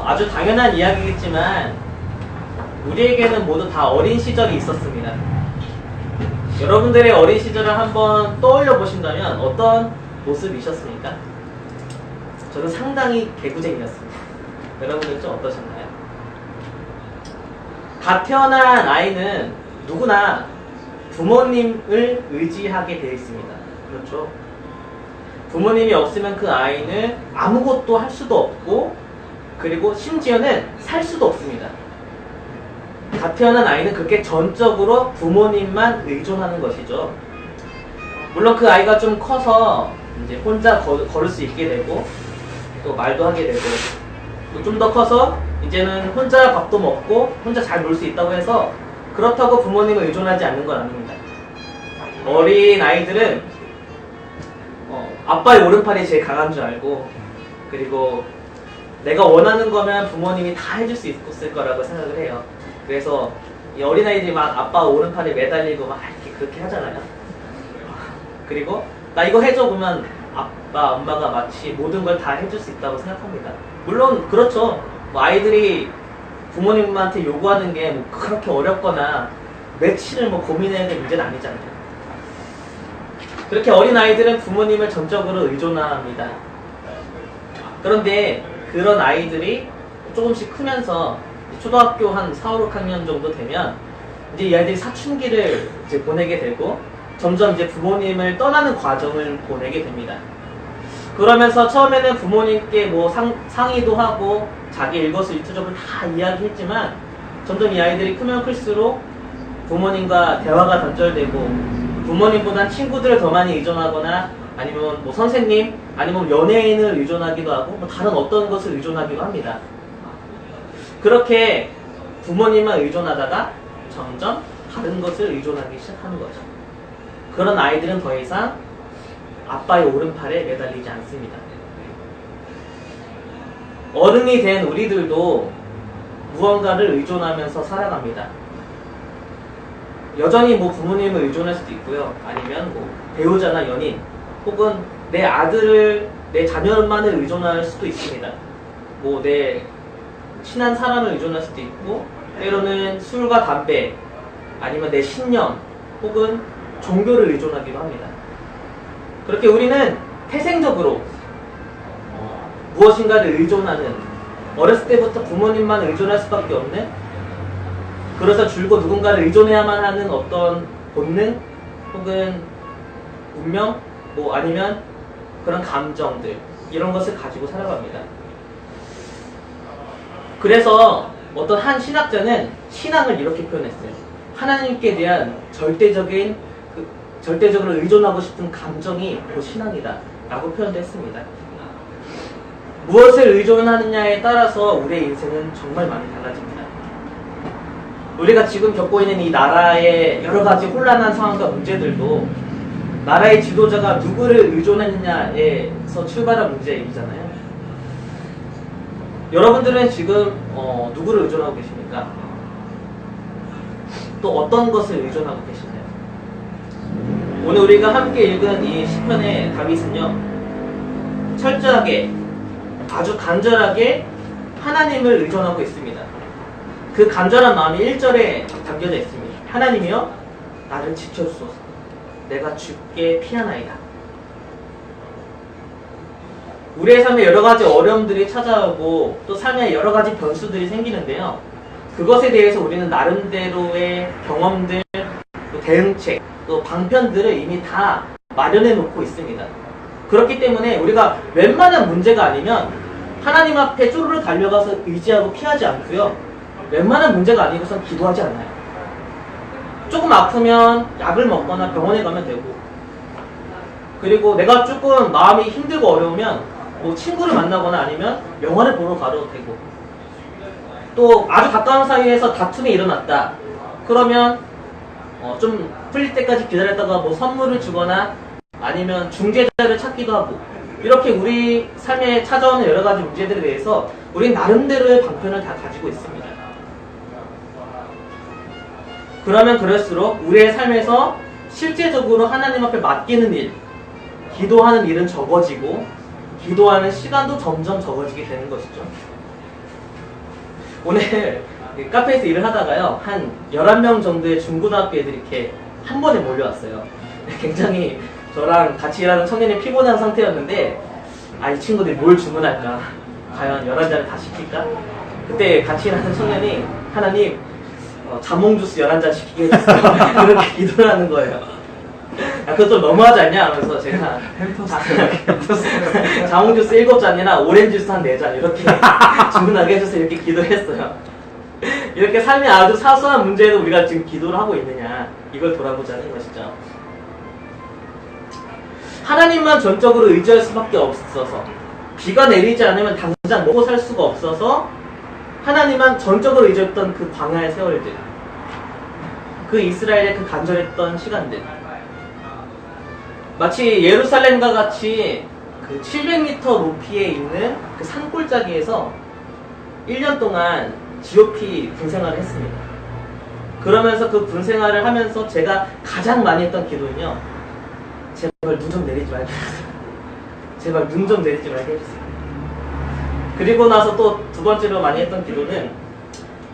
아주 당연한 이야기겠지만 우리에게는 모두 다 어린 시절이 있었습니다. 여러분들의 어린 시절을 한번 떠올려 보신다면 어떤 모습이셨습니까? 저는 상당히 개구쟁이였습니다. 여러분들 좀 어떠셨나요? 갓 태어난 아이는 누구나 부모님을 의지하게 되어 있습니다. 그렇죠? 부모님이 없으면 그 아이는 아무것도 할 수도 없고 그리고 심지어는 살 수도 없습니다. 갓 태어난 아이는 그렇게 전적으로 부모님만 의존하는 것이죠. 물론 그 아이가 좀 커서 이제 혼자 걸을 수 있게 되고 또 말도 하게 되고 좀 더 커서 이제는 혼자 밥도 먹고 혼자 잘 놀 수 있다고 해서 그렇다고 부모님을 의존하지 않는 건 아닙니다. 어린 아이들은 아빠의 오른팔이 제일 강한 줄 알고 그리고 내가 원하는 거면 부모님이 다 해줄 수 있을 거라고 생각을 해요. 그래서 이 어린아이들이 막 아빠 오른팔에 매달리고 막 이렇게 그렇게 하잖아요. 그리고 나 이거 해줘 그러면 아빠, 엄마가 마치 모든 걸 다 해줄 수 있다고 생각합니다. 물론 그렇죠. 뭐 아이들이 부모님한테 요구하는 게 뭐 그렇게 어렵거나 며칠을 뭐 고민해야 될 문제는 아니잖아요. 그렇게 어린아이들은 부모님을 전적으로 의존합니다. 그런데 그런 아이들이 조금씩 크면서 초등학교 한 4, 5학년 정도 되면 이제 이 아이들이 사춘기를 이제 보내게 되고 점점 이제 부모님을 떠나는 과정을 보내게 됩니다. 그러면서 처음에는 부모님께 뭐 상의도 하고 자기 일거수일투족을 다 이야기했지만 점점 이 아이들이 크면 클수록 부모님과 대화가 단절되고 부모님보단 친구들을 더 많이 의존하거나 아니면 뭐 선생님 아니면 연예인을 의존하기도 하고 뭐 다른 어떤 것을 의존하기도 합니다. 그렇게 부모님만 의존하다가 점점 다른 것을 의존하기 시작하는 거죠. 그런 아이들은 더 이상 아빠의 오른팔에 매달리지 않습니다. 어른이 된 우리들도 무언가를 의존하면서 살아갑니다. 여전히 뭐 부모님을 의존할 수도 있고요. 아니면 뭐 배우자나 연인 혹은 내 아들을 내 자녀만을 의존할 수도 있습니다. 뭐 내 친한 사람을 의존할 수도 있고 때로는 술과 담배 아니면 내 신념 혹은 종교를 의존하기도 합니다. 그렇게 우리는 태생적으로 무엇인가를 의존하는 어렸을 때부터 부모님만 의존할 수밖에 없는 그래서 줄곧 누군가를 의존해야만 하는 어떤 본능 혹은 운명 뭐 아니면 그런 감정들 이런 것을 가지고 살아갑니다. 그래서 어떤 한 신학자는 신앙을 이렇게 표현했어요. 하나님께 대한 절대적으로 의존하고 싶은 감정이 바로 신앙이다 라고 표현도 했습니다. 무엇을 의존하느냐에 따라서 우리의 인생은 정말 많이 달라집니다. 우리가 지금 겪고 있는 이 나라의 여러 가지 혼란한 상황과 문제들도 나라의 지도자가 누구를 의존했느냐에서 출발한 문제이잖아요. 여러분들은 지금 누구를 의존하고 계십니까? 또 어떤 것을 의존하고 계시나요? 오늘 우리가 함께 읽은 이 시편의 다윗은요, 철저하게 아주 간절하게 하나님을 의존하고 있습니다. 그 간절한 마음이 1절에 담겨져 있습니다. 하나님이여 나를 지켜주소서. 내가 주께 피하나이다. 우리의 삶에 여러 가지 어려움들이 찾아오고 또 삶에 여러 가지 변수들이 생기는데요. 그것에 대해서 우리는 나름대로의 경험들, 또 대응책, 또 방편들을 이미 다 마련해 놓고 있습니다. 그렇기 때문에 우리가 웬만한 문제가 아니면 하나님 앞에 쪼르르 달려가서 의지하고 피하지 않고요. 웬만한 문제가 아니고선 기도하지 않아요. 조금 아프면 약을 먹거나 병원에 가면 되고 그리고 내가 조금 마음이 힘들고 어려우면 뭐 친구를 만나거나 아니면 영화를 보러 가도 되고 또 아주 가까운 사이에서 다툼이 일어났다. 그러면 좀 풀릴 때까지 기다렸다가 뭐 선물을 주거나 아니면 중재자를 찾기도 하고 이렇게 우리 삶에 찾아오는 여러 가지 문제들에 대해서 우리는 나름대로의 방편을 다 가지고 있습니다. 그러면 그럴수록 우리의 삶에서 실제적으로 하나님 앞에 맡기는 일, 기도하는 일은 적어지고 기도하는 시간도 점점 적어지게 되는 것이죠. 오늘 카페에서 일을 하다가요, 한 11명 정도의 중고등학교 애들이 이렇게 한 번에 몰려왔어요. 굉장히 저랑 같이 일하는 청년이 피곤한 상태였는데, 이 친구들이 뭘 주문할까? 과연 11잔을 다 시킬까? 그때 같이 일하는 청년이, 하나님, 자몽 주스 11잔 시키게 해주세요. 그렇게 기도를 하는 거예요. 그거 좀 너무하지 않냐? 하면서 제가 자몽 주스 7잔이나 오렌지 주스 한 4잔 이렇게 주문하게 해주세요. 이렇게 기도를 했어요. 이렇게 삶의 아주 사소한 문제에도 우리가 지금 기도를 하고 있느냐, 이걸 돌아보자는 것이죠. 하나님만 전적으로 의지할 수밖에 없어서, 비가 내리지 않으면 당장 먹고 살 수가 없어서 하나님만 전적으로 의지했던 그 광야의 세월들, 그 이스라엘의 그 간절했던 시간들, 마치 예루살렘과 같이 그 700m 높이에 있는 그 산골짜기에서 1년 동안 GOP 군생활을 했습니다. 그러면서 그 군생활을 하면서 제가 가장 많이 했던 기도는요, 제발 눈 좀 내리지 말게 해주세요. 제발 눈 좀 내리지 말게 해주세요. 그리고 나서 또 두 번째로 많이 했던 기도는,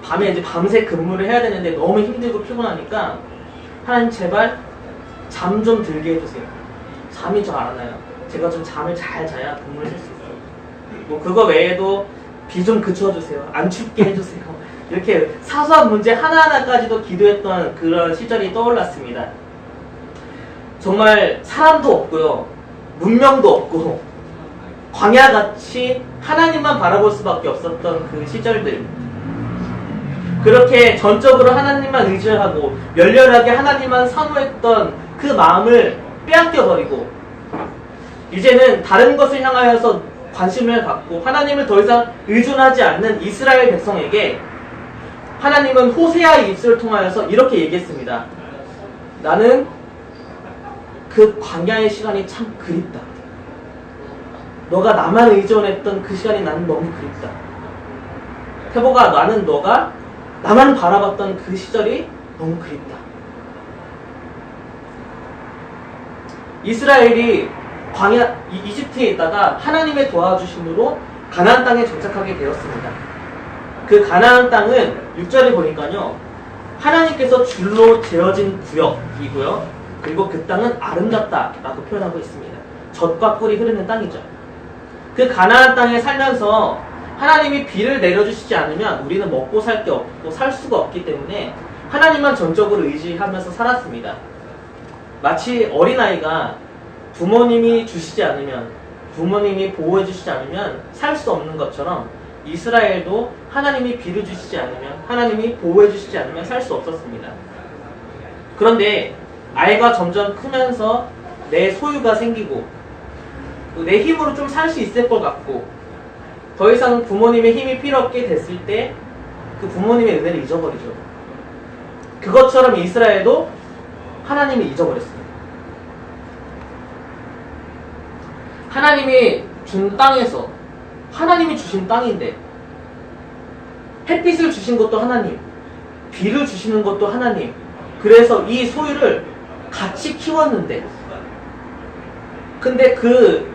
밤에 이제 밤새 근무를 해야 되는데 너무 힘들고 피곤하니까, 하나님 제발 잠 좀 들게 해주세요. 잠이 잘 안 와요. 제가 좀 잠을 잘 자야 근무를 할 수 있어요. 뭐 그거 외에도 비 좀 그쳐주세요. 안 춥게 해주세요. 이렇게 사소한 문제 하나하나까지도 기도했던 그런 시절이 떠올랐습니다. 정말 사람도 없고요, 문명도 없고, 광야같이 하나님만 바라볼 수밖에 없었던 그 시절들, 그렇게 전적으로 하나님만 의지하고 열렬하게 하나님만 사모했던 그 마음을 빼앗겨버리고, 이제는 다른 것을 향하여서 관심을 갖고 하나님을 더 이상 의존하지 않는 이스라엘 백성에게 하나님은 호세아의 입술을 통하여서 이렇게 얘기했습니다. 나는 그 광야의 시간이 참 그립다. 너가 나만 의존했던 그 시간이 나는 너무 그립다. 태보가, 나는 너가 나만 바라봤던 그 시절이 너무 그립다. 이스라엘이 광야 이집트에 있다가 하나님의 도와주심으로 가나안 땅에 정착하게 되었습니다. 그 가나안 땅은 6절에 보니까요, 하나님께서 줄로 재어진 구역이고요, 그리고 그 땅은 아름답다라고 표현하고 있습니다. 젖과 꿀이 흐르는 땅이죠. 그 가나안 땅에 살면서 하나님이 비를 내려주시지 않으면 우리는 먹고 살 게 없고 살 수가 없기 때문에 하나님만 전적으로 의지하면서 살았습니다. 마치 어린아이가 부모님이 주시지 않으면, 부모님이 보호해 주시지 않으면 살 수 없는 것처럼, 이스라엘도 하나님이 비를 주시지 않으면, 하나님이 보호해 주시지 않으면 살 수 없었습니다. 그런데 아이가 점점 크면서 내 소유가 생기고 내 힘으로 좀 살 수 있을 것 같고, 더 이상 부모님의 힘이 필요 없게 됐을 때 그 부모님의 은혜를 잊어버리죠. 그것처럼 이스라엘도 하나님을 잊어버렸습니다. 하나님이 준 땅에서, 하나님이 주신 땅인데, 햇빛을 주신 것도 하나님, 비를 주시는 것도 하나님, 그래서 이 소유를 같이 키웠는데, 근데 그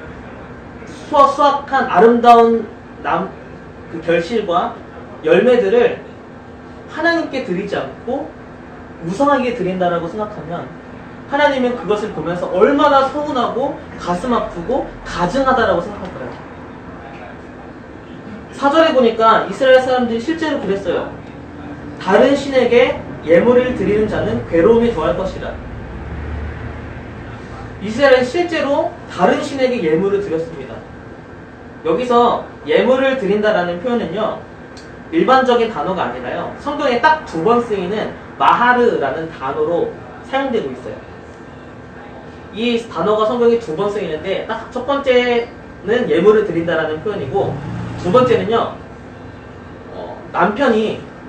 수확한 아름다운 그 결실과 열매들을 하나님께 드리지 않고 무성하게 드린다라고 생각하면, 하나님은 그것을 보면서 얼마나 서운하고 가슴 아프고 가증하다라고 생각할 거예요. 4절에 보니까 이스라엘 사람들이 실제로 그랬어요. 다른 신에게 예물을 드리는 자는 괴로움이 더할 것이라. 이스라엘은 실제로 다른 신에게 예물을 드렸습니다. 여기서 예물을 드린다라는 표현은요, 일반적인 단어가 아니라요, 성경에 딱 2번 쓰이는 마하르라는 단어로 사용되고 있어요. 이 단어가 성경에 2번 쓰이는데, 딱 첫 번째는 예물을 드린다라는 표현이고, 두 번째는요,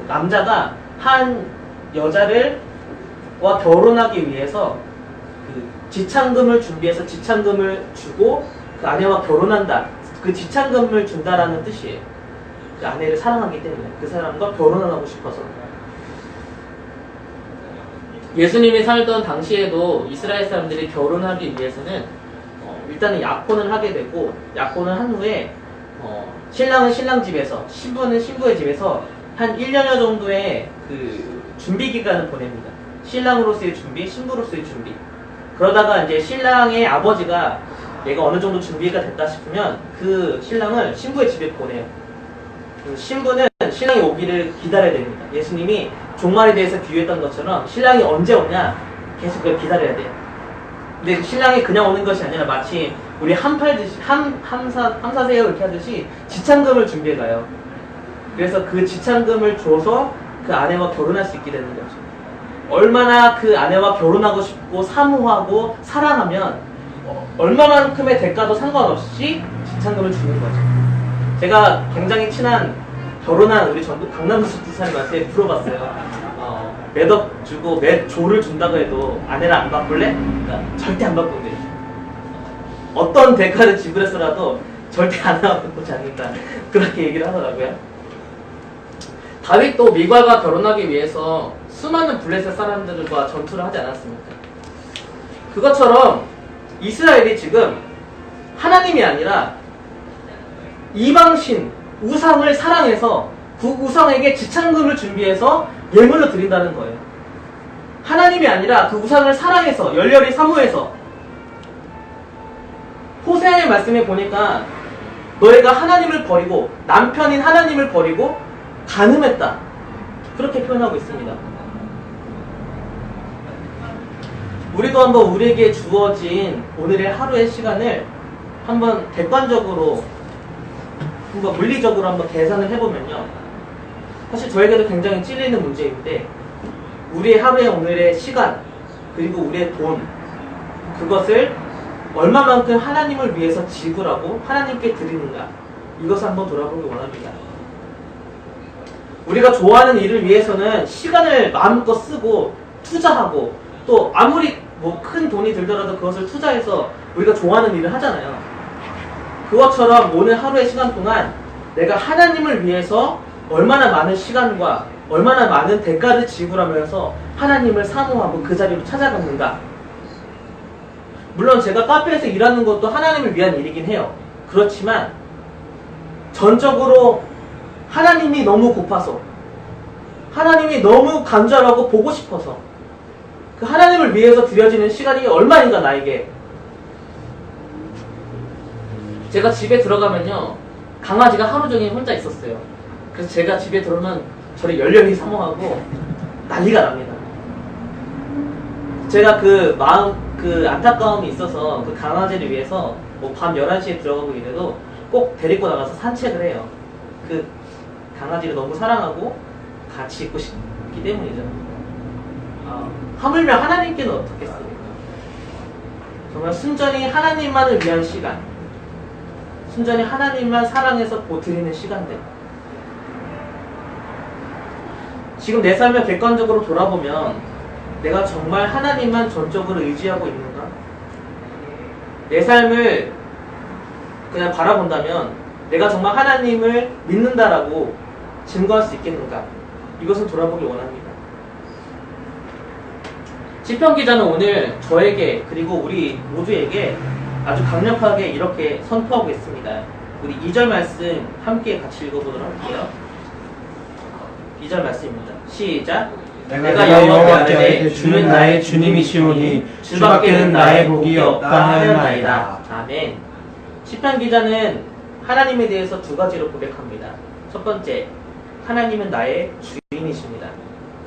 남자가 한 여자와 결혼하기 위해서 그 지참금을 준비해서 지참금을 주고 그 아내와 결혼한다. 그 지참금을 준다라는 뜻이에요. 그 아내를 사랑하기 때문에, 그 사람과 결혼을 하고 싶어서. 예수님이 살던 당시에도 이스라엘 사람들이 결혼하기 위해서는 일단은 약혼을 하게 되고, 약혼을 한 후에 신랑은 신랑 집에서, 신부는 신부의 집에서 한 1년여 정도의 그 준비 기간을 보냅니다. 신랑으로서의 준비, 신부로서의 준비. 그러다가 이제 신랑의 아버지가 얘가 어느 정도 준비가 됐다 싶으면 그 신랑을 신부의 집에 보내요. 그 신부는 신랑이 오기를 기다려야 됩니다. 예수님이 종말에 대해서 비유했던 것처럼 신랑이 언제 오냐 계속 그걸 기다려야 돼요. 근데 신랑이 그냥 오는 것이 아니라 마치 우리 함사세요 이렇게 하듯이 지참금을 준비해 가요. 그래서 그 지참금을 줘서 그 아내와 결혼할 수 있게 되는 거죠. 얼마나 그 아내와 결혼하고 싶고 사모하고 사랑하면 얼마만큼의 대가도 상관없이 지참금을 주는 거죠. 제가 굉장히 친한 결혼한 우리 전북 강남수 부사님한테 물어봤어요. 매덕 주고 매 조를 준다고 해도 아내를 안 바꿀래? 그러니까 절대 안 바꾼대요. 어떤 대가를 지불해서라도 절대 아내와 바꾸지 않는다. 그렇게 얘기를 하더라고요. 다윗도 미갈과 결혼하기 위해서 수많은 블레셋 사람들과 전투를 하지 않았습니까? 그것처럼 이스라엘이 지금 하나님이 아니라 이방신, 우상을 사랑해서 그 우상에게 지참금을 준비해서 예물로 드린다는 거예요. 하나님이 아니라 그 우상을 사랑해서 열렬히 사모해서. 호세아의 말씀에 보니까 너희가 하나님을 버리고 남편인 하나님을 버리고 간음했다. 그렇게 표현하고 있습니다. 우리도 한번 우리에게 주어진 오늘의 하루의 시간을 한번 객관적으로 한번 물리적으로 한번 계산을 해보면요. 사실 저에게도 굉장히 찔리는 문제인데 우리의 하루의 오늘의 시간 그리고 우리의 돈 그것을 얼마만큼 하나님을 위해서 지불하고 하나님께 드리는가 이것을 한번 돌아보기 원합니다. 우리가 좋아하는 일을 위해서는 시간을 마음껏 쓰고 투자하고 또 아무리 뭐 큰 돈이 들더라도 그것을 투자해서 우리가 좋아하는 일을 하잖아요. 그것처럼 오늘 하루의 시간 동안 내가 하나님을 위해서 얼마나 많은 시간과 얼마나 많은 대가를 지불하면서 하나님을 사모하고 그 자리로 찾아갔는가. 물론 제가 카페에서 일하는 것도 하나님을 위한 일이긴 해요. 그렇지만 전적으로 하나님이 너무 고파서 하나님이 너무 간절하고 보고 싶어서 그 하나님을 위해서 드려지는 시간이 얼마인가 나에게. 제가 집에 들어가면요 강아지가 하루 종일 혼자 있었어요. 그래서 제가 집에 들어오면 저를 열렬히 사모하고 난리가 납니다. 제가 그 안타까움이 있어서 그 강아지를 위해서 뭐 밤 11시에 들어가고 이래도 꼭 데리고 나가서 산책을 해요. 그 강아지를 너무 사랑하고 같이 있고 싶기 때문이죠. 하물며 하나님께는 어떻겠습니까? 정말 순전히 하나님만을 위한 시간, 순전히 하나님만 사랑해서 드리는 시간들. 지금 내 삶을 객관적으로 돌아보면 내가 정말 하나님만 전적으로 의지하고 있는가? 내 삶을 그냥 바라본다면 내가 정말 하나님을 믿는다라고 증거할 수 있겠는가? 이것을 돌아보기 원합니다. 시편 기자는 오늘 저에게 그리고 우리 모두에게 아주 강력하게 이렇게 선포하고 있습니다. 우리 2절 말씀 함께 같이 읽어보도록 할게요. 2절 말씀입니다. 시작. 내가 여호와께 아뢰되 주는 나의 주님이시오니 주밖에는 나의 복이 없다 하였나이다. 아멘. 시편 기자는 하나님에 대해서 두 가지로 고백합니다. 첫 번째, 하나님은 나의 주인이십니다.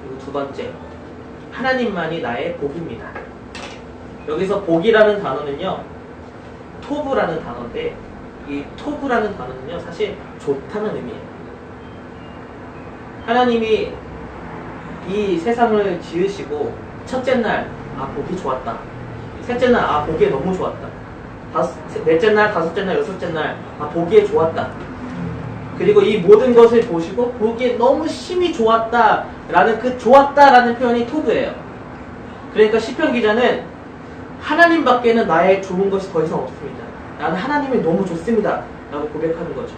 그리고 두 번째, 하나님만이 나의 복입니다. 여기서 복이라는 단어는요 토브라는 단어인데 이 토브라는 단어는요 사실 좋다는 의미예요. 하나님이 이 세상을 지으시고 첫째 날 복이 좋았다. 셋째 날 보기에 너무 좋았다. 넷째 날, 다섯째 날, 여섯째 날 보기에 좋았다. 그리고 이 모든 것을 보시고 보기에 너무 심히 좋았다 라는 그 좋았다 라는 표현이 토브예요. 그러니까 시편 기자는 하나님밖에는 나의 좋은 것이 더 이상 없습니다. 나는 하나님이 너무 좋습니다 라고 고백하는 거죠.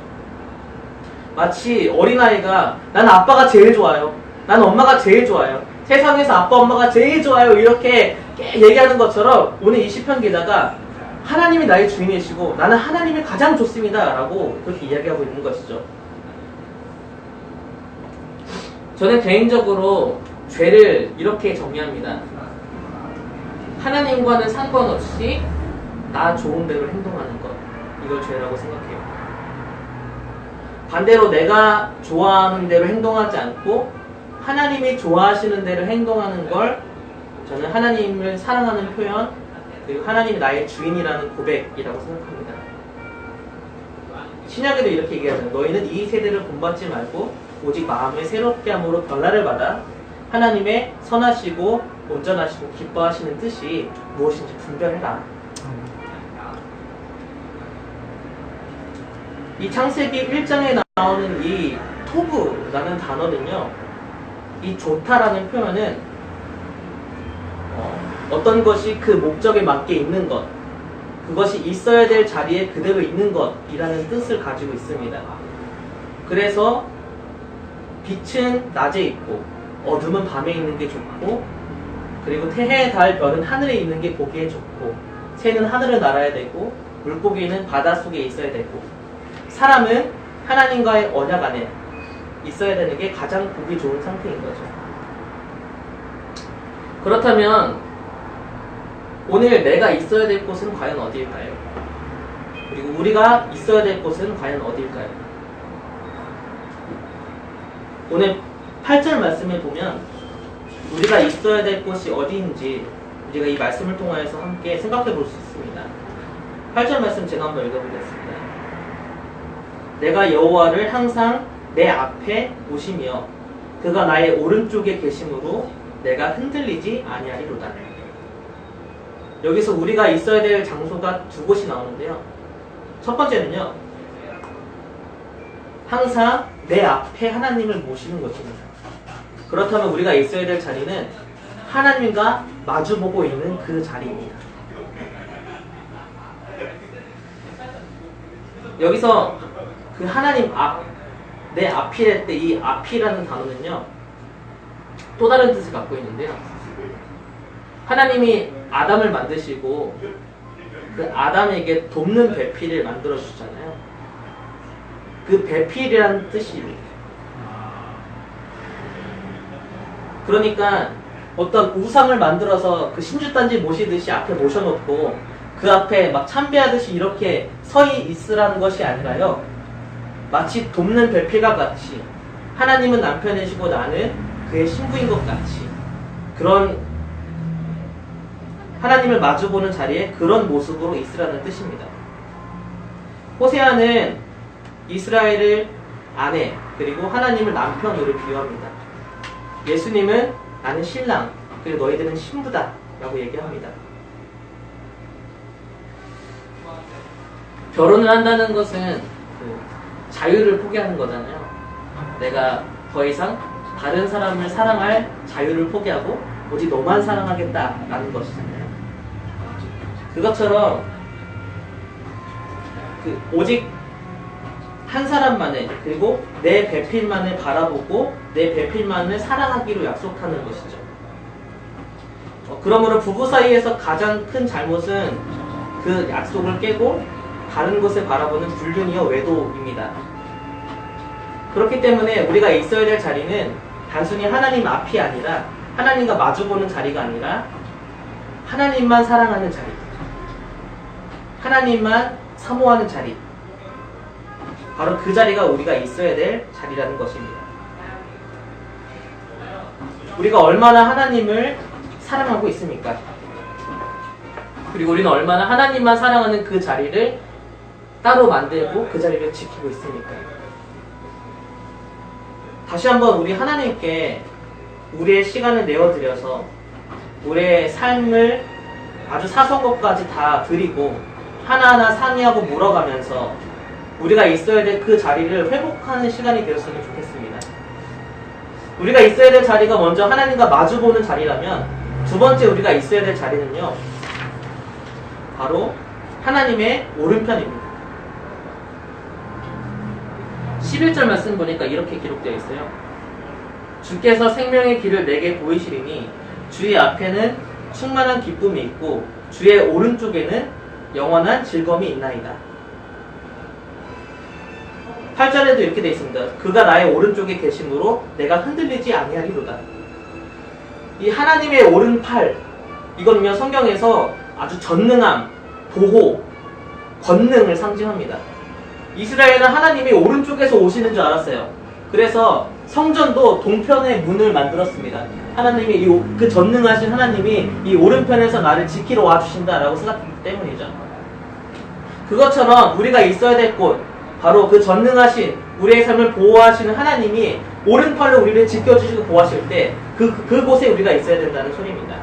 마치 어린아이가 난 아빠가 제일 좋아요, 난 엄마가 제일 좋아요, 세상에서 아빠 엄마가 제일 좋아요 이렇게 얘기하는 것처럼 오늘 이 시편 기자가 하나님이 나의 주인이시고 나는 하나님이 가장 좋습니다 라고 그렇게 이야기하고 있는 것이죠. 저는 개인적으로 죄를 이렇게 정리합니다. 하나님과는 상관없이 나 좋은 대로 행동하는 것, 이걸 죄라고 생각해요. 반대로 내가 좋아하는 대로 행동하지 않고 하나님이 좋아하시는 대로 행동하는 걸 저는 하나님을 사랑하는 표현, 그리고 하나님이 나의 주인이라는 고백이라고 생각합니다. 신약에도 이렇게 얘기하잖아요. 너희는 이 세대를 본받지 말고 오직 마음을 새롭게 함으로 변화를 받아 하나님의 선하시고 온전하시고 기뻐하시는 뜻이 무엇인지 분별해라. 이 창세기 1장에 나오는 이 토브라는 단어는요, 이 좋다라는 표현은 어떤 것이 그 목적에 맞게 있는 것, 그것이 있어야 될 자리에 그대로 있는 것이라는 뜻을 가지고 있습니다. 그래서 빛은 낮에 있고 어둠은 밤에 있는 게 좋고, 그리고 태해, 달, 별은 하늘에 있는 게 보기에 좋고, 새는 하늘을 날아야 되고 물고기는 바닷속에 있어야 되고, 사람은 하나님과의 언약 안에 있어야 되는 게 가장 보기 좋은 상태인 거죠. 그렇다면 오늘 내가 있어야 될 곳은 과연 어디일까요? 그리고 우리가 있어야 될 곳은 과연 어디일까요? 오늘 8절 말씀에 보면 우리가 있어야 될 곳이 어디인지 우리가 이 말씀을 통하여서 함께 생각해 볼 수 있습니다. 8절 말씀 제가 한번 읽어보겠습니다. 내가 여호와를 항상 내 앞에 오시며 그가 나의 오른쪽에 계심으로 내가 흔들리지 아니하리로다. 여기서 우리가 있어야 될 장소가 두 곳이 나오는데요. 첫 번째는요, 항상 내 앞에 하나님을 모시는 것입니다. 그렇다면 우리가 있어야 될 자리는 하나님과 마주보고 있는 그 자리입니다. 여기서 그 하나님 앞, 내 앞이랄 때 이 앞이라는 단어는요, 또 다른 뜻을 갖고 있는데요. 하나님이 아담을 만드시고 그 아담에게 돕는 배필을 만들어 주잖아요. 그 배필이라는 뜻입니다. 그러니까 어떤 우상을 만들어서 그 신주단지 모시듯이 앞에 모셔놓고 그 앞에 막 참배하듯이 이렇게 서 있으라는 것이 아니라요, 마치 돕는 배필과 같이 하나님은 남편이시고 나는 그의 신부인 것 같이 그런 하나님을 마주보는 자리에 그런 모습으로 있으라는 뜻입니다. 호세아는 이스라엘을 아내 그리고 하나님을 남편으로 비유합니다. 예수님은 나는 신랑 그리고 너희들은 신부다 라고 얘기합니다. 결혼을 한다는 것은 자유를 포기하는 거잖아요. 내가 더 이상 다른 사람을 사랑할 자유를 포기하고 오직 너만 사랑하겠다라는 것이잖아요. 그것처럼 오직 한 사람만을 그리고 내 배필만을 바라보고 내 배필만을 사랑하기로 약속하는 것이죠. 그러므로 부부 사이에서 가장 큰 잘못은 그 약속을 깨고 다른 것을 바라보는 불륜이요 외도입니다. 그렇기 때문에 우리가 있어야 될 자리는 단순히 하나님 앞이 아니라 하나님과 마주보는 자리가 아니라 하나님만 사랑하는 자리, 하나님만 사모하는 자리, 바로 그 자리가 우리가 있어야 될 자리라는 것입니다. 우리가 얼마나 하나님을 사랑하고 있습니까? 그리고 우리는 얼마나 하나님만 사랑하는 그 자리를 따로 만들고 그 자리를 지키고 있습니까? 다시 한번 우리 하나님께 우리의 시간을 내어드려서 우리의 삶을 아주 사소한 것까지 다 드리고 하나하나 상의하고 물어가면서 우리가 있어야 될 그 자리를 회복하는 시간이 되었으면 좋겠습니다. 우리가 있어야 될 자리가 먼저 하나님과 마주보는 자리라면 두 번째 우리가 있어야 될 자리는요, 바로 하나님의 오른편입니다. 11절 말씀 보니까 이렇게 기록되어 있어요. 주께서 생명의 길을 내게 보이시리니 주의 앞에는 충만한 기쁨이 있고 주의 오른쪽에는 영원한 즐거움이 있나이다. 8절에도 이렇게 되어 있습니다. 그가 나의 오른쪽에 계심으로 내가 흔들리지 아니하리로다. 이 하나님의 오른팔, 이거는요 성경에서 아주 전능함, 보호, 권능을 상징합니다. 이스라엘은 하나님이 오른쪽에서 오시는 줄 알았어요. 그래서 성전도 동편의 문을 만들었습니다. 하나님이 그 전능하신 하나님이 이 오른편에서 나를 지키러 와주신다라고 생각했기 때문이죠. 그것처럼 우리가 있어야 될 곳, 바로 그 전능하신 우리의 삶을 보호하시는 하나님이 오른팔로 우리를 지켜주시고 보호하실 때 그곳에 우리가 있어야 된다는 소리입니다.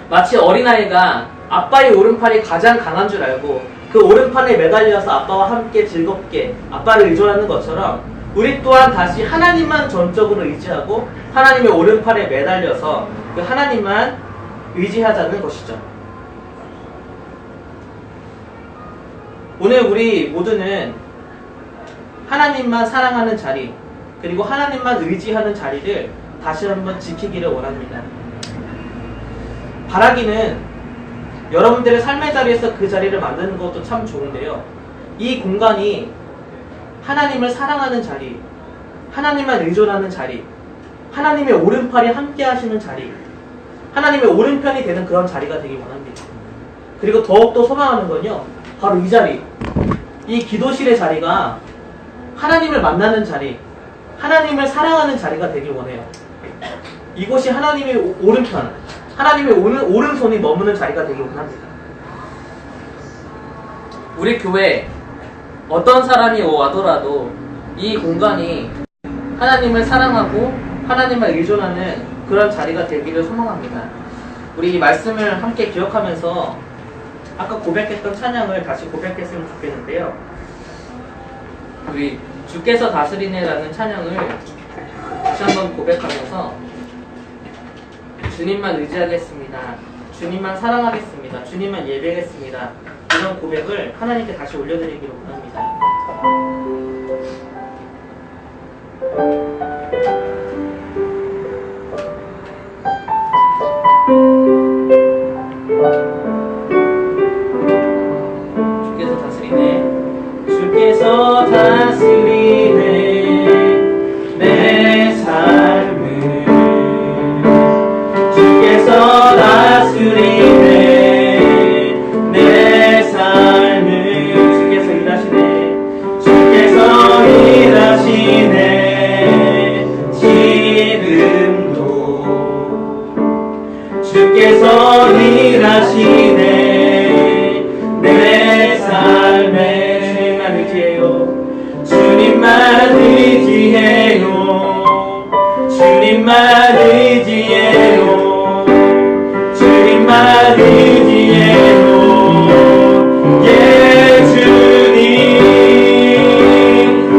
마치 어린아이가 아빠의 오른팔이 가장 강한 줄 알고 그 오른팔에 매달려서 아빠와 함께 즐겁게 아빠를 의존하는 것처럼 우리 또한 다시 하나님만 전적으로 의지하고 하나님의 오른팔에 매달려서 그 하나님만 의지하자는 것이죠. 오늘 우리 모두는 하나님만 사랑하는 자리, 그리고 하나님만 의지하는 자리를 다시 한번 지키기를 원합니다. 바라기는 여러분들의 삶의 자리에서 그 자리를 만드는 것도 참 좋은데요. 이 공간이 하나님을 사랑하는 자리, 하나님만 의존하는 자리, 하나님의 오른팔이 함께 하시는 자리, 하나님의 오른편이 되는 그런 자리가 되길 원합니다. 그리고 더욱더 소망하는 건요, 바로 이 자리, 이 기도실의 자리가 하나님을 만나는 자리, 하나님을 사랑하는 자리가 되길 원해요. 이곳이 하나님의 오른편, 하나님의 오른손이 머무는 자리가 되길 원합니다. 우리 교회 어떤 사람이 와더라도 이 공간이 하나님을 사랑하고 하나님을 의존하는 그런 자리가 되기를 소망합니다. 우리 이 말씀을 함께 기억하면서 아까 고백했던 찬양을 다시 고백했으면 좋겠는데요. 우리 주께서 다스리네라는 찬양을 다시 한번 고백하면서 주님만 의지하겠습니다. 주님만 사랑하겠습니다. 주님만 예배하겠습니다. 이런 고백을 하나님께 다시 올려드리기로 원합니다. 주께서 다스리네. 주께서 다스리네 내 삶을. 주께서 다스리네 내 삶을. 주께서 일하시네. 주께서 일하시네 지금도. 주께서 일하시네 내 삶에. 주님만 의지해요. 주님만 의지해요. 주님만 의지해요. 주님만 의지해요. 예 주님.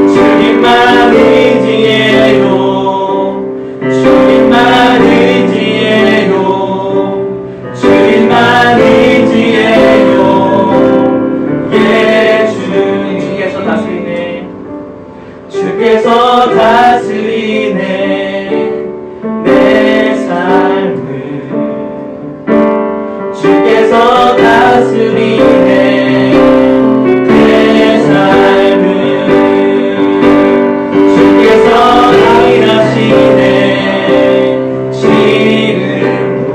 주님만 의지해요. 주님만 의지해요. 주님만 의지해요. 예 주님. 주께서 다스리네. 주께서 다스리네 내 삶을. 주께서 다스리네 내 삶을. 주께서 일하시네 지금도.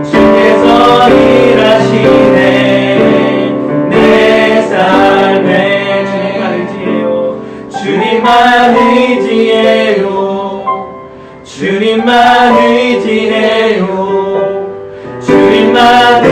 주께서 일하시네 내 삶에. 주님만 의지해요. 주님만 의지해요. 주님만 의지해요. 주님만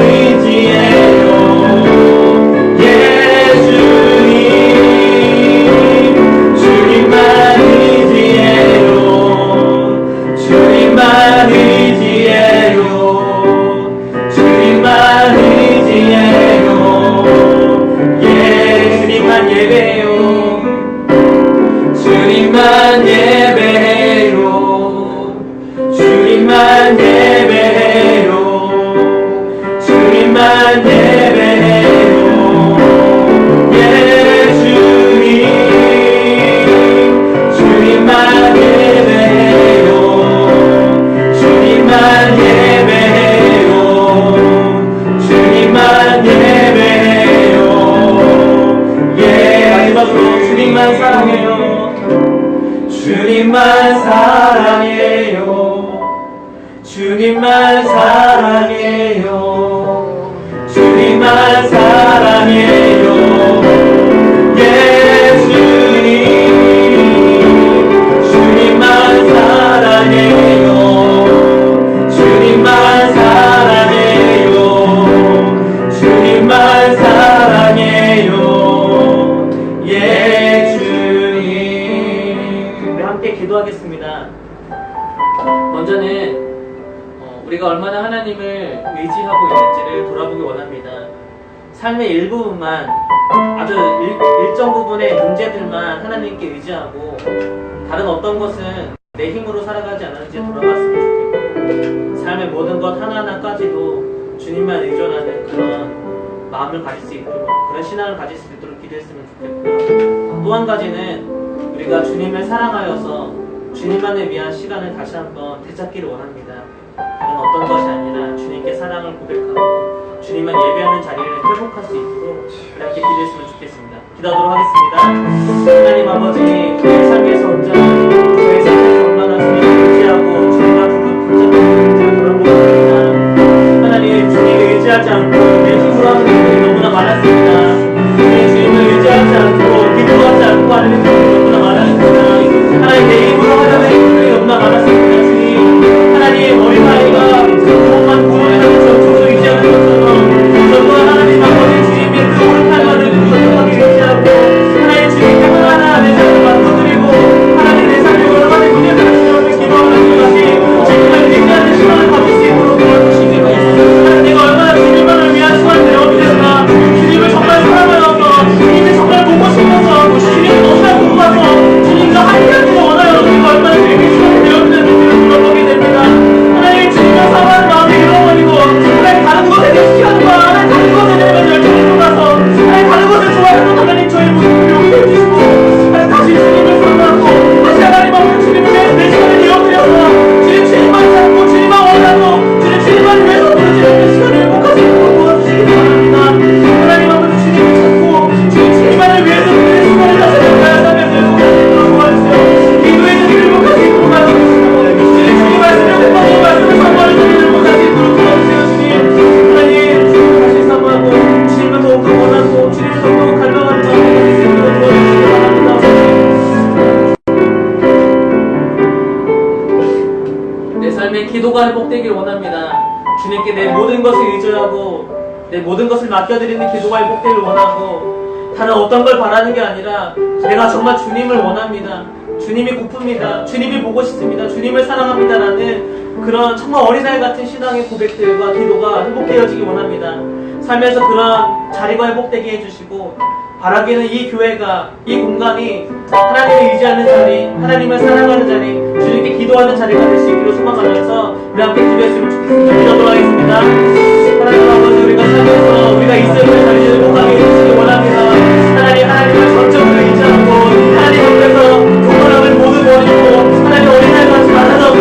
주님만 사랑해요. 주님만 사랑해요. 예수님 주님만 사랑해요. 주님만 사랑해요. 주님만 사랑해요. 예 주님. 우리 함께 기도하겠습니다. 먼저는 우리가 얼마나 하나님을 의지하고 있는지를 돌아보기 원합니다. 삶의 일부분만, 아주 일정 부분의 문제들만 하나님께 의지하고 다른 어떤 것은 내 힘으로 살아가지 않았는지 돌아봤으면 좋겠고, 삶의 모든 것 하나하나까지도 주님만 의존하는 그런 마음을 가질 수 있도록, 그런 신앙을 가질 수 있도록 기도했으면 좋겠고요. 또 한 가지는 우리가 주님을 사랑하여서 주님만을 위한 시간을 다시 한번 되찾기를 원합니다. 다른 어떤 것이 아니라 주님께 사랑을 고백하고 주님만 예배하는 자리를 회복할 수 있도록 이렇게 기도했으면 좋겠습니다. 기도하도록 하겠습니다. 하나님 아버지, 저의 삶에서 온전한 저의 삶에서 얼마나 주님을 의지하고 주님과 붙잡는 문제를 돌아보겠습니다. 하나님, 주님을 의지하지 않고 내 힘으로 하는 일들이 너무나 많았습니다. 주님을 의지하지 않고 기도하지 않고 하는 일들이 너무나 많았습니다. 하나님, 내 힘으로 하려는 일들이 너무나 많았습니다. 주님, 하나님, 어린아이가 그것만 구원하는 저도 의지하는 것처럼 저도 하나님 아버지 주님의 그 오른팔만을 구원하기 의지하고 하나님 주님께 하나하나 내 삶을 맡겨드리고 하나님 내 삶에 여러 가지 문제들을 주님을 기도하는 것이 주님을 의지하는 시간을 가질 수 있도록 도와주시기로 하나님, 내가 얼마나 주님만을 위한 시간을 내어드렸나. 주님을 정말 사랑하여서 주님을 정말 보고 싶어서 주님을 너무나 보고 가서 주님과 함께하기를 원하여 우리가 얼마나 주님의 시간을 내어드렸는지를 물어보게 됩니다. 하나님, 주님을 사랑하는 마음을 잃어버리고 하나님 다른 것에 대해 시간과 하나님 다른 것에 대해 열정을 쏟아서 하나님 다른 것을 좋아해서 하나님 저의 모습을 용서해 주시고 하나님 다시 주님을 사랑하고 다시 하나님 아버지 주님을 위해서 내 시간을 내어드려서 주님만 찾고 주님만 원하고 주님만 위해서 부르짖는 그 시간을 회복하시 있도록 도와주시기 바랍니다. 하나님 아버지 주님을 찾고 주님만을 위해서 내 시간을 다시 회복하여서 회복하시 있도록 도와주세요. 기도의 자리를 회복하시 있도록 도와주시고 주님 말씀을 공부하고 말씀을 사모하는 자리를 회복하시 있도록 도와주세요. 주님, 하나님 주님을 다시 사모하고 주님을 더욱더 원하고 주님을 더욱더 갈망하는 마음을 가질 수 있도록 도와주시기 바랍니다. 내 삶의 기도가 회복되길 원합니다. 주님께 내 모든 것을 의존하고 내 모든 것을 맡겨드리는 기도가 회복되길 원하고 다른 어떤 걸 바라는 게 아니라 내가 정말 주님을 원합니다. 주님이 고픕니다. 주님이 보고 싶습니다. 주님을 사랑합니다. 라는 그런 정말 어린아이 같은 신앙의 고백들과 기도가 회복되어지기 원합니다. 삶에서 그런 자리가 회복되게 해주시고 바라기는 이 교회가, 이 공간이 하나님을 의지하는 자리, 하나님을 사랑하는 자리, 주님께 기도하는 자리가 될 수 있기를 소망하면서 우리 함께 기도했으면 좋겠습니다. 기도하도록 하겠습니다. 하나님 아버지, 우리가 살면서 우리가 있어야 할 자리를 회복하게 해주시기 원합니다. 하나님을 전적으로 의지하고 하나님 앞에서 교만함을 모두 버리고 하나님 어린아이같이 말하자고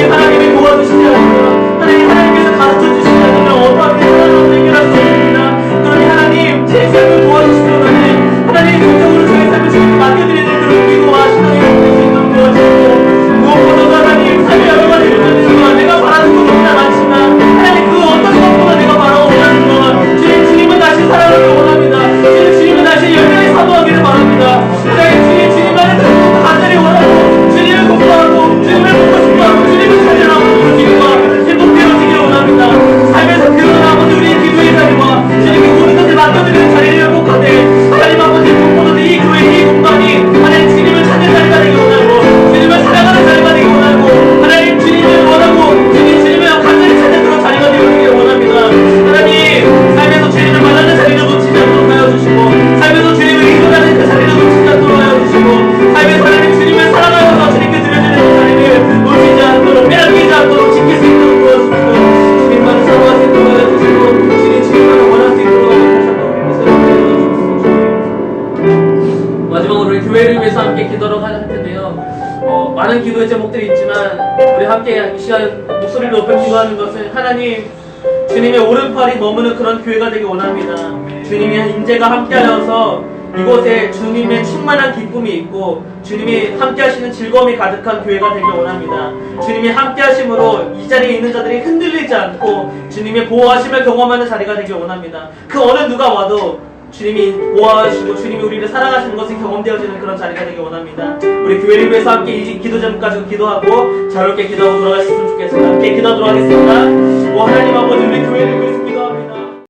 하나님이 도와주시지 않으면 하나님께서 가르쳐주시지 않으면 어떠하게 하나님을 해결할 수 없습니다. 그러니 하나님, 제 삶을 도와주시면 하나님 전적으로 저의 삶을 주님께 맡겨드리는 그런 기도와 신앙이 될 수 있도록 도와주시고 무엇보다도 하나님 삶의 여러 가지 문제들과 내가 바라는 것 너무나 많지만 하나님 그 어떤 것보다 내가 바라고 원하는 건 주님은 다시 사랑하길 원합니다. 주님은 다시 열렬히 사모하기를 바랍니다. 하나님 주님만을 간절히 원하고 주님을 공부하고 주님을 보고 싶어하고 주님을 찬양하고 그런 기도가 회복되어지기를 원합니다. 삶에서 그런 아버지 우리의 기도의 자리와 주님의 모든 것을 맡겨드리는 자리를 회복하되 하나님 아버지 무엇보다도 이 교회 이 공간이 하나님 주님을 찾는 자리가 되기 원하고 주님을 사랑하는 자리가 되기 원하고 하나님 주님을 원하고 주님을 간절히 찾는 그런 자리가 되어지기를 원합니다. 하나님 삶에서 주님을 만나는 자리를 놓치지 않도록 하여 주시고 삶에서 주님을 의존하는 그 자리를 놓치지 않도록 하여 주시고 삶에서 하나님 주님을 사랑하여서 주님께 드려지는 그 자리를 놓치지 않도록 빼앗기지 않도록 지킬 수 있도록 도와주시고 주님만을 사랑할 수 있도록 하여 주시고 주님만을 원할 수 있도록 하여 주시고 마지막으로 우리 교회를 위해서 함께 기도를 할 텐데요. 많은 기도의 제목들이 있지만 우리 함께 이 시간 목소리를 높여 기도하는 것은 하나님 주님의 오른팔이 머무는 그런 교회가 되기 원합니다. 주님의 임재가 함께하여서 이곳에 주님의 충만한 기쁨이 있고 주님이 함께 하시는 즐거움이 가득한 교회가 되길 원합니다. 주님이 함께 하심으로 이 자리에 있는 자들이 흔들리지 않고 주님의 보호하심을 경험하는 자리가 되길 원합니다. 그 어느 누가 와도 주님이 보호하시고 주님이 우리를 사랑하시는 것이 경험되어지는 그런 자리가 되길 원합니다. 우리 교회를 위해서 함께 이 기도 제목 가지고 기도하고 자유롭게 기도하고 돌아가셨으면 좋겠습니다. 함께 기도하도록 하겠습니다. 하나님 아버지, 우리 교회를 위해서